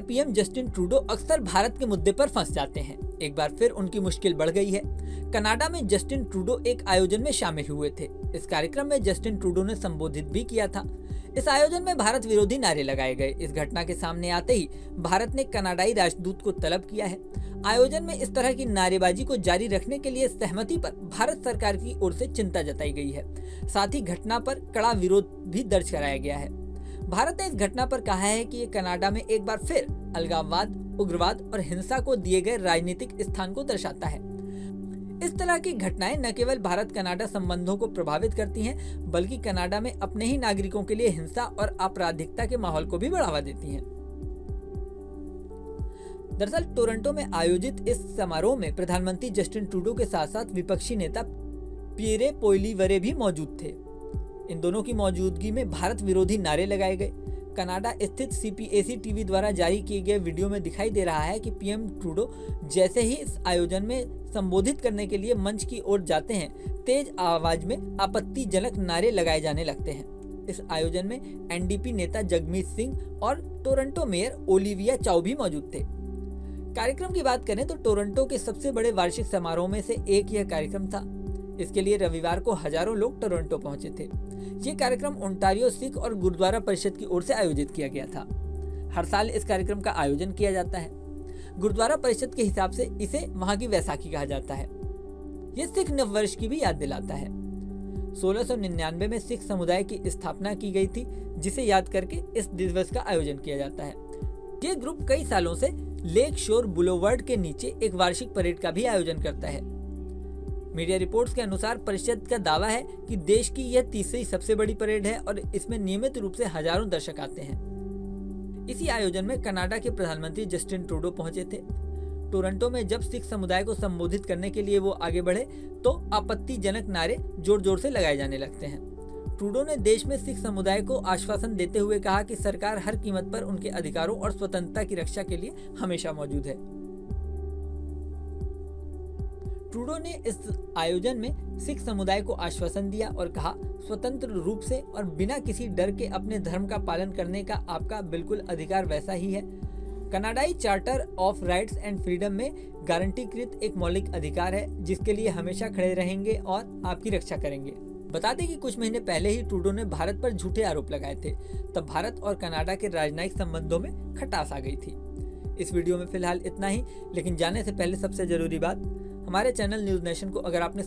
PM Justin Trudeau अक्सर भारत के मुद्दे पर फंस जाते हैं। एक बार फिर उनकी मुश्किल बढ़ गई है। कनाडा में जस्टिन ट्रूडो एक आयोजन में शामिल हुए थे। इस कार्यक्रम में जस्टिन ट्रूडो ने संबोधित भी किया था। इस आयोजन में भारत विरोधी नारे लगाए गए। इस घटना के सामने आते ही भारत ने कनाडाई राजदूत को तलब किया है। आयोजन में इस तरह की नारेबाजी को जारी रखने के लिए सहमति पर भारत सरकार की ओर से चिंता जताई गई है। साथ ही घटना पर कड़ा विरोध भी दर्ज कराया गया है। भारत ने इस घटना पर कहा है कि ये कनाडा में एक बार फिर अलगाववाद, उग्रवाद और हिंसा को दिए गए राजनीतिक स्थान को दर्शाता है। इस तरह की घटनाएं न केवल भारत कनाडा संबंधों को प्रभावित करती हैं, बल्कि कनाडा में अपने ही नागरिकों के लिए हिंसा और आपराधिकता के माहौल को भी बढ़ावा देती हैं। दरअसल टोरंटो में आयोजित इस समारोह में प्रधानमंत्री जस्टिन ट्रूडो के साथ साथ विपक्षी नेता पियरे पोइलीवरे भी मौजूद थे। इन दोनों की मौजूदगी में भारत विरोधी नारे लगाए गए। कनाडा स्थित CPAC टीवी द्वारा जारी किए गए वीडियो में दिखाई दे रहा है कि पीएम ट्रूडो जैसे ही इस आयोजन में संबोधित करने के लिए मंच की ओर जाते हैं, तेज आवाज में आपत्तिजनक नारे लगाए जाने लगते हैं। इस आयोजन में NDP नेता जगमीत सिंह और टोरंटो मेयर ओलिविया चाउ भी मौजूद थे। कार्यक्रम की बात करें तो टोरंटो के सबसे बड़े वार्षिक समारोह में से एक यह कार्यक्रम था। इसके लिए रविवार को हजारों लोग टोरंटो पहुंचे थे। ये कार्यक्रम ओंटारियो सिख और गुरुद्वारा परिषद की ओर से आयोजित किया गया था। हर साल इस कार्यक्रम का आयोजन किया जाता है। गुरुद्वारा परिषद के हिसाब से इसे वहां की वैसाखी कहा जाता है। ये सिख नववर्ष की भी याद दिलाता है। 1699 में सिख समुदाय की स्थापना की गई थी, जिसे याद करके इस दिवस का आयोजन किया जाता है। ये ग्रुप कई सालों से लेक शोर बुलोवर्ड के नीचे एक वार्षिक परेड का भी आयोजन करता है। मीडिया रिपोर्ट्स के अनुसार परिषद का दावा है कि देश की यह तीसरी सबसे बड़ी परेड है और इसमें नियमित रूप से हजारों दर्शक आते हैं। इसी आयोजन में कनाडा के प्रधानमंत्री जस्टिन ट्रूडो पहुंचे थे। टोरंटो में जब सिख समुदाय को संबोधित करने के लिए वो आगे बढ़े तो आपत्तिजनक नारे जोर जोर से लगाए जाने लगते हैं। ट्रूडो ने देश में सिख समुदाय को आश्वासन देते हुए कहा कि सरकार हर कीमत पर उनके अधिकारों और स्वतंत्रता की रक्षा के लिए हमेशा मौजूद है। ट्रूडो ने इस आयोजन में सिख समुदाय को आश्वासन दिया और कहा, स्वतंत्र रूप से और बिना किसी डर के अपने धर्म का पालन करने का आपका बिल्कुल अधिकार वैसा ही है। कनाडाई charter of rights and freedom में गारंटीकृत एक मौलिक अधिकार है, जिसके लिए हमेशा खड़े रहेंगे और आपकी रक्षा करेंगे। बता दें कि कुछ महीने पहले ही ट्रूडो ने भारत पर झूठे आरोप लगाए थे। तब भारत और कनाडा के राजनयिक संबंधों में खटास आ गई थी। इस वीडियो में फिलहाल इतना ही, लेकिन जाने से पहले सबसे जरूरी बात, हमारे चैनल न्यूज़ नेशन को अगर आपने